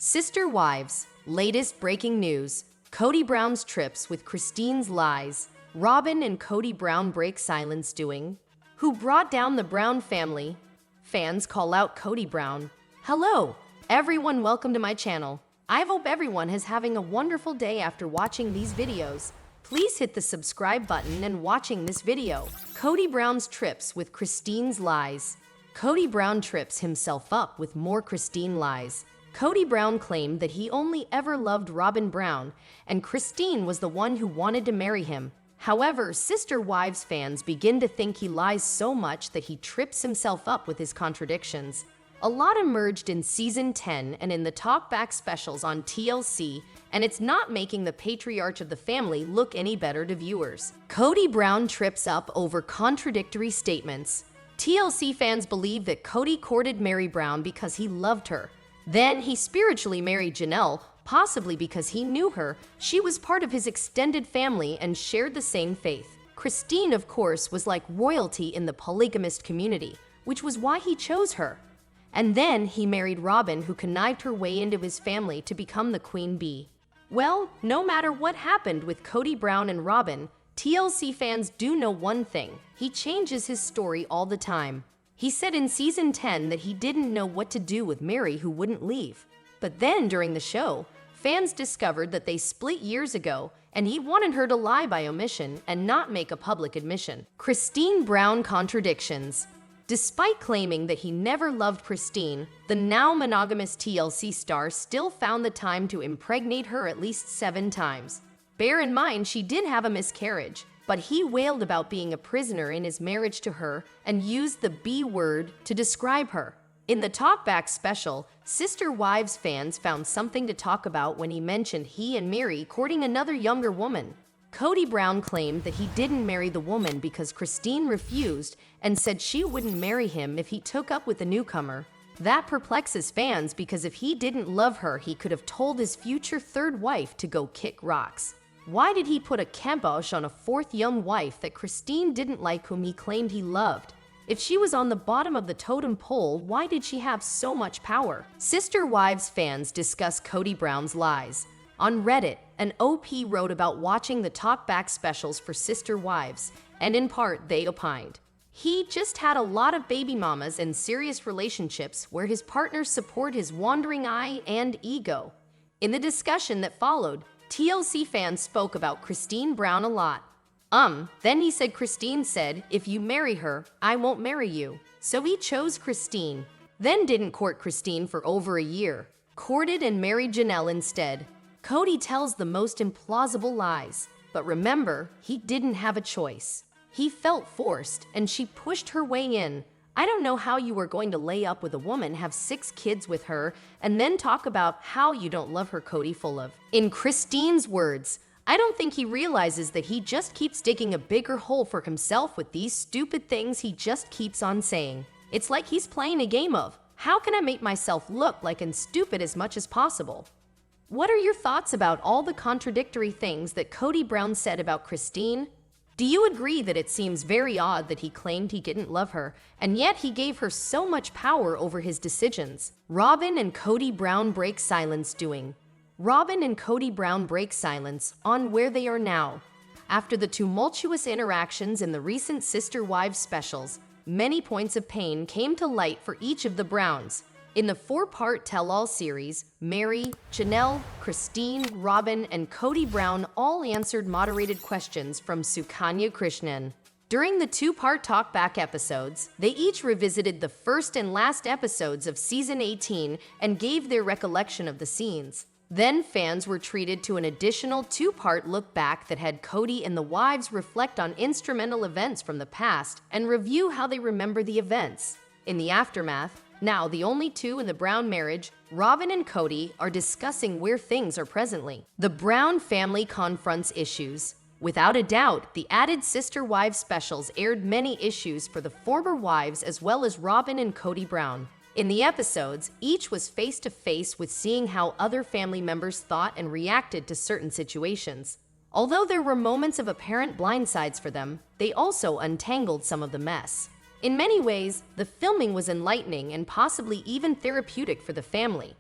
Sister Wives, latest breaking news. Kody Brown's trips with Christine's lies. Robyn and Kody Brown break silence doing. Who brought down the Brown family? Fans call out Kody Brown. Hello, everyone, welcome to my channel. I hope everyone is having a wonderful day after watching these videos. Please hit the subscribe button and watching this video. Kody Brown's trips with Christine's lies. Kody Brown trips himself up with more Christine lies. Kody Brown claimed that he only ever loved Robyn Brown, and Christine was the one who wanted to marry him. However, Sister Wives fans begin to think he lies so much that he trips himself up with his contradictions. A lot emerged in Season 10 and in the talkback specials on TLC, and it's not making the patriarch of the family look any better to viewers. Kody Brown trips up over contradictory statements. TLC fans believe that Kody courted Meri Brown because he loved her. Then he spiritually married Janelle, possibly because he knew her. She was part of his extended family and shared the same faith. Christine, of course, was like royalty in the polygamist community, which was why he chose her. And then he married Robyn, who connived her way into his family to become the queen bee. Well, no matter what happened with Kody Brown and Robyn, TLC fans do know one thing: he changes his story all the time. He said in Season 10 that he didn't know what to do with Meri, who wouldn't leave. But then during the show, fans discovered that they split years ago, and he wanted her to lie by omission and not make a public admission. Christine Brown contradictions. Despite claiming that he never loved Christine, the now monogamous TLC star still found the time to impregnate her at least 7 times. Bear in mind, she did have a miscarriage, but he wailed about being a prisoner in his marriage to her and used the B word to describe her. In the talkback special, Sister Wives fans found something to talk about when he mentioned he and Meri courting another younger woman. Kody Brown claimed that he didn't marry the woman because Christine refused and said she wouldn't marry him if he took up with the newcomer. That perplexes fans because if he didn't love her, he could have told his future third wife to go kick rocks. Why did he put a kibosh on a 4th young wife that Christine didn't like, whom he claimed he loved? If she was on the bottom of the totem pole, why did she have so much power? Sister Wives fans discuss Kody Brown's lies. On Reddit, an OP wrote about watching the talkback specials for Sister Wives, and in part, they opined he just had a lot of baby mamas and serious relationships where his partners support his wandering eye and ego. In the discussion that followed, TLC fans spoke about Christine Brown a lot. Then he said Christine said, "If you marry her, I won't marry you." So he chose Christine. Then didn't court Christine for over a year. Courted and married Janelle instead. Kody tells the most implausible lies. But remember, he didn't have a choice. He felt forced, and she pushed her way in. I don't know how you were going to lay up with a woman, have 6 kids with her, and then talk about how you don't love her, Kody full of. In Christine's words, I don't think he realizes that he just keeps digging a bigger hole for himself with these stupid things he just keeps on saying. It's like he's playing a game of, how can I make myself look like and stupid as much as possible? What are your thoughts about all the contradictory things that Kody Brown said about Christine? Do you agree that it seems very odd that he claimed he didn't love her, and yet he gave her so much power over his decisions? Robyn and Kody Brown break silence doing. Robyn and Kody Brown break silence on where they are now. After the tumultuous interactions in the recent Sister Wives specials, many points of pain came to light for each of the Browns. In the 4-part tell-all series, Meri, Janelle, Christine, Robyn, and Kody Brown all answered moderated questions from Sukanya Krishnan. During the 2-part talkback episodes, they each revisited the first and last episodes of Season 18 and gave their recollection of the scenes. Then fans were treated to an additional 2-part look back that had Kody and the wives reflect on instrumental events from the past and review how they remember the events. In the aftermath, now the only 2 in the Brown marriage, Robyn and Kody, are discussing where things are presently. The Brown family confronts issues. Without a doubt, the added Sister Wives specials aired many issues for the former wives as well as Robyn and Kody Brown. In the episodes, each was face to face with seeing how other family members thought and reacted to certain situations. Although there were moments of apparent blindsides for them, they also untangled some of the mess. In many ways, the filming was enlightening and possibly even therapeutic for the family.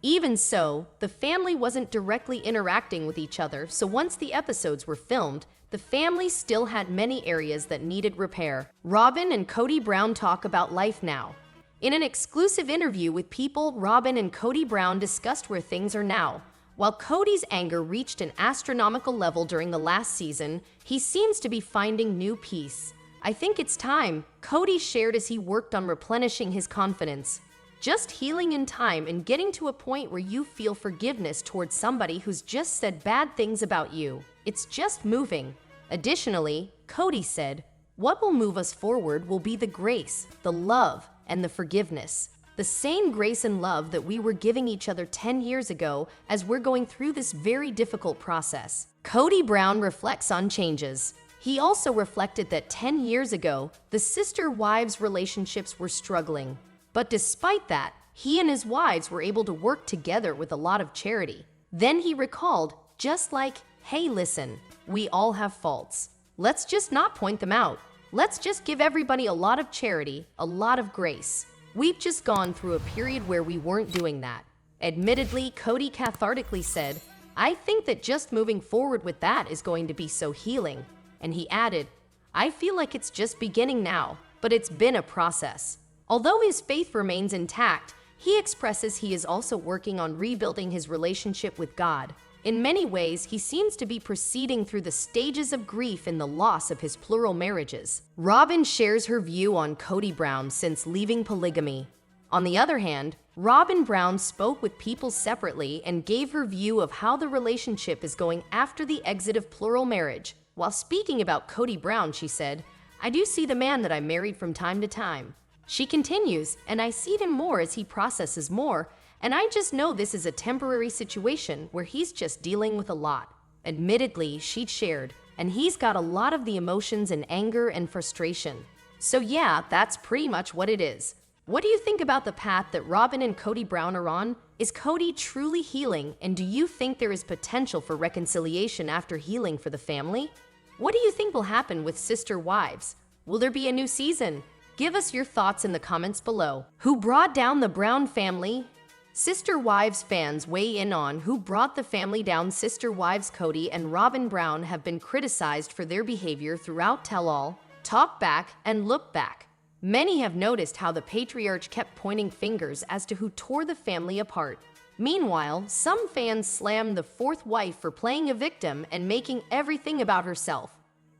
Even so, the family wasn't directly interacting with each other, so once the episodes were filmed, the family still had many areas that needed repair. Robyn and Kody Brown talk about life now. In an exclusive interview with People, Robyn and Kody Brown discussed where things are now. While Kody's anger reached an astronomical level during the last season, he seems to be finding new peace. "I think it's time," Kody shared as he worked on replenishing his confidence. "Just healing in time and getting to a point where you feel forgiveness towards somebody who's just said bad things about you. It's just moving." Additionally, Kody said, "What will move us forward will be the grace, the love, and the forgiveness. The same grace and love that we were giving each other 10 years ago as we're going through this very difficult process." Kody Brown reflects on changes. He also reflected that 10 years ago, the sister-wives relationships were struggling. But despite that, he and his wives were able to work together with a lot of charity. Then he recalled, just like, "Hey, listen, we all have faults. Let's just not point them out. Let's just give everybody a lot of charity, a lot of grace. We've just gone through a period where we weren't doing that." Admittedly, Kody cathartically said, "I think that just moving forward with that is going to be so healing." And he added, "I feel like it's just beginning now, but it's been a process." Although his faith remains intact, he expresses he is also working on rebuilding his relationship with God. In many ways, he seems to be proceeding through the stages of grief in the loss of his plural marriages. Robyn shares her view on Kody Brown since leaving polygamy. On the other hand, Robyn Brown spoke with People separately and gave her view of how the relationship is going after the exit of plural marriage. While speaking about Kody Brown, she said, "I do see the man that I married from time to time." She continues, "And I see him more as he processes more, and I just know this is a temporary situation where he's just dealing with a lot." Admittedly, she shared, "And he's got a lot of the emotions and anger and frustration." So yeah, that's pretty much what it is. What do you think about the path that Robyn and Kody Brown are on? Is Kody truly healing, and do you think there is potential for reconciliation after healing for the family? What do you think will happen with sister wives? Will there be a new season? Give us your thoughts in the comments below. Who brought down the Brown family? Sister Wives fans weigh in on who brought the family down. Sister Wives Kody and Robyn Brown have been criticized for their behavior throughout Tell All, Talk Back, and Look Back. Many have noticed how the patriarch kept pointing fingers as to who tore the family apart. Meanwhile, some fans slammed the fourth wife for playing a victim and making everything about herself.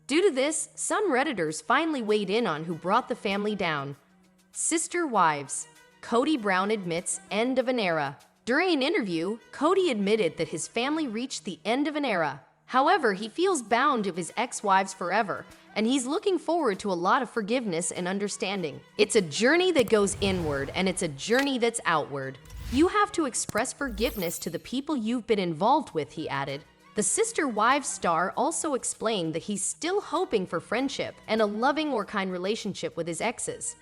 Due to this, some Redditors finally weighed in on who brought the family down. Sister Wives. Kody Brown admits end of an era. During an interview, Kody admitted that his family reached the end of an era. However, he feels bound to his ex-wives forever, and he's looking forward to a lot of forgiveness and understanding. "It's a journey that goes inward, and it's a journey that's outward. You have to express forgiveness to the people you've been involved with," he added. The Sister Wives star also explained that he's still hoping for friendship and a loving or kind relationship with his exes.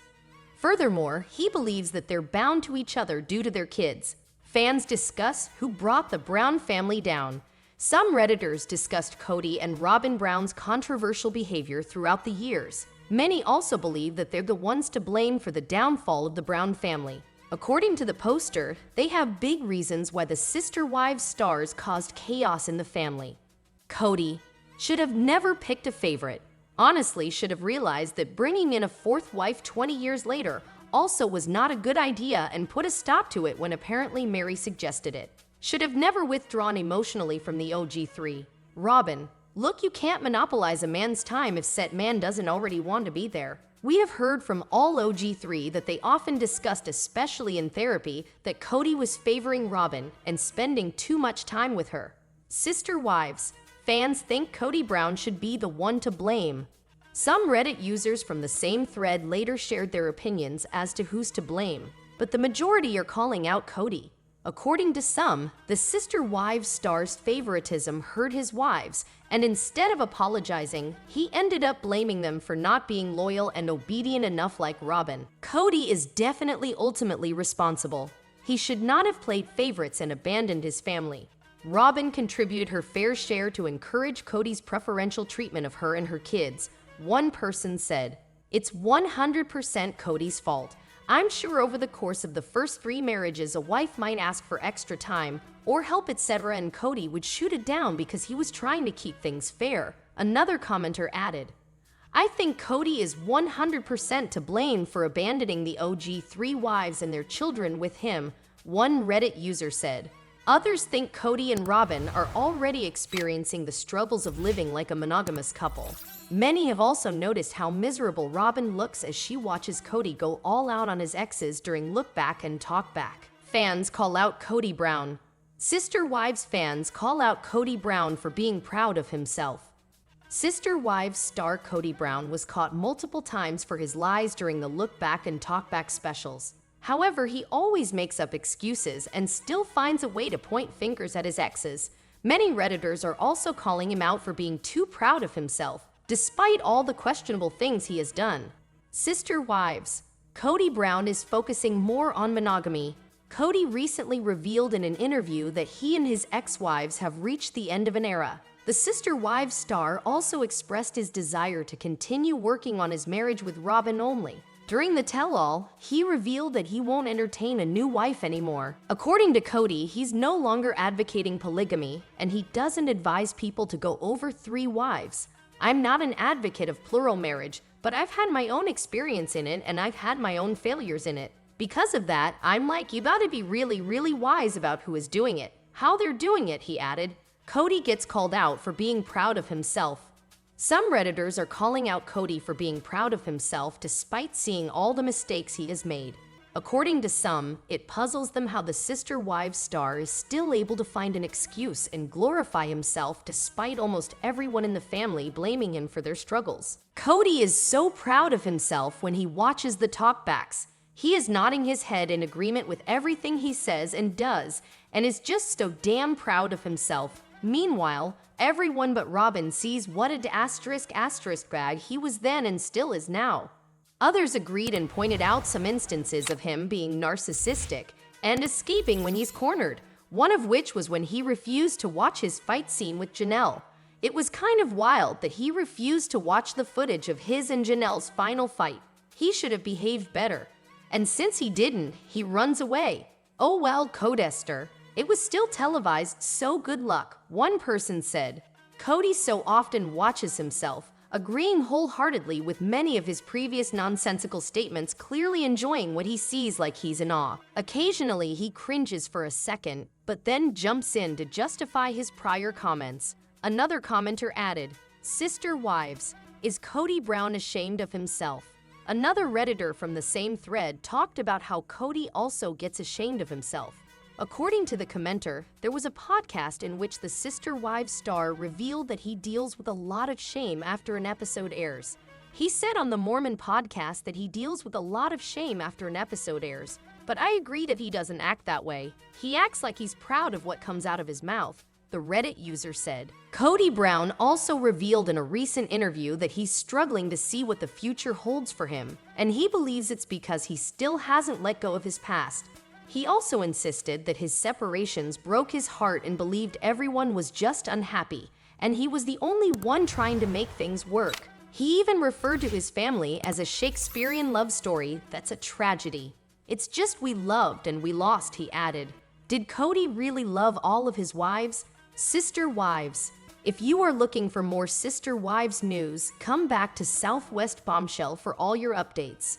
Furthermore, he believes that they're bound to each other due to their kids. Fans discuss who brought the Brown family down. Some Redditors discussed Kody and Robyn Brown's controversial behavior throughout the years. Many also believe that they're the ones to blame for the downfall of the Brown family. According to the poster, they have big reasons why the Sister Wives stars caused chaos in the family. Kody should have never picked a favorite. Honestly, should have realized that bringing in a fourth wife 20 years later also was not a good idea and put a stop to it when apparently Meri suggested it. Should have never withdrawn emotionally from the OG3. Robyn, look, you can't monopolize a man's time if said man doesn't already want to be there. We have heard from all OG3 that they often discussed, especially in therapy, that Kody was favoring Robyn and spending too much time with her. Sister Wives. Fans think Kody Brown should be the one to blame. Some Reddit users from the same thread later shared their opinions as to who's to blame, but the majority are calling out Kody. According to some, the Sister Wives star's favoritism hurt his wives, and instead of apologizing, he ended up blaming them for not being loyal and obedient enough like Robyn. Kody is definitely ultimately responsible. He should not have played favorites and abandoned his family. Robyn contributed her fair share to encourage Kody's preferential treatment of her and her kids. One person said, "It's 100% Kody's fault. I'm sure over the course of the first 3 marriages, a wife might ask for extra time or help, etc., and Kody would shoot it down because he was trying to keep things fair. Another commenter added, I think Kody is 100% to blame for abandoning the OG 3 wives and their children with him, one Reddit user said. Others think Kody and Robyn are already experiencing the struggles of living like a monogamous couple. Many have also noticed how miserable Robyn looks as she watches Kody go all out on his exes during Look Back and Talk Back. Fans call out Kody Brown. Sister Wives fans call out Kody Brown for being proud of himself. Sister Wives star Kody Brown was caught multiple times for his lies during the Look Back and Talk Back specials. However, he always makes up excuses and still finds a way to point fingers at his exes. Many Redditors are also calling him out for being too proud of himself, despite all the questionable things he has done. Sister Wives. Kody Brown is focusing more on monogamy. Kody recently revealed in an interview that he and his ex-wives have reached the end of an era. The Sister Wives star also expressed his desire to continue working on his marriage with Robyn only. During the tell-all, he revealed that he won't entertain a new wife anymore. According to Kody, he's no longer advocating polygamy, and he doesn't advise people to go over 3 wives. I'm not an advocate of plural marriage, but I've had my own experience in it, and I've had my own failures in it. Because of that, I'm like, you gotta be really, really wise about who is doing it, how they're doing it, he added. Kody gets called out for being proud of himself. Some Redditors are calling out Kody for being proud of himself despite seeing all the mistakes he has made. According to some, it puzzles them how the Sister Wives star is still able to find an excuse and glorify himself despite almost everyone in the family blaming him for their struggles. Kody is so proud of himself when he watches the talkbacks. He is nodding his head in agreement with everything he says and does, and is just so damn proud of himself. Meanwhile, everyone but Robyn sees what a *** bag he was then and still is now. Others agreed and pointed out some instances of him being narcissistic and escaping when he's cornered, one of which was when he refused to watch his fight scene with Janelle. It was kind of wild that he refused to watch the footage of his and Janelle's final fight. He should have behaved better. And since he didn't, he runs away. Oh well, Kodys. It was still televised, so good luck, one person said. Kody so often watches himself, agreeing wholeheartedly with many of his previous nonsensical statements, clearly enjoying what he sees like he's in awe. Occasionally, he cringes for a second, but then jumps in to justify his prior comments. Another commenter added, Sister Wives, is Kody Brown ashamed of himself? Another Redditor from the same thread talked about how Kody also gets ashamed of himself. According to the commenter, there was a podcast in which the Sister Wives star revealed that he deals with a lot of shame after an episode airs. He said on the Mormon podcast that he deals with a lot of shame after an episode airs, but I agree that he doesn't act that way. He acts like he's proud of what comes out of his mouth, the Reddit user said. Kody Brown also revealed in a recent interview that he's struggling to see what the future holds for him, and he believes it's because he still hasn't let go of his past. He also insisted that his separations broke his heart and believed everyone was just unhappy, and he was the only one trying to make things work. He even referred to his family as a Shakespearean love story that's a tragedy. It's just we loved and we lost, he added. Did Kody really love all of his wives? Sister Wives. If you are looking for more Sister Wives news, come back to SW Bombshell for all your updates.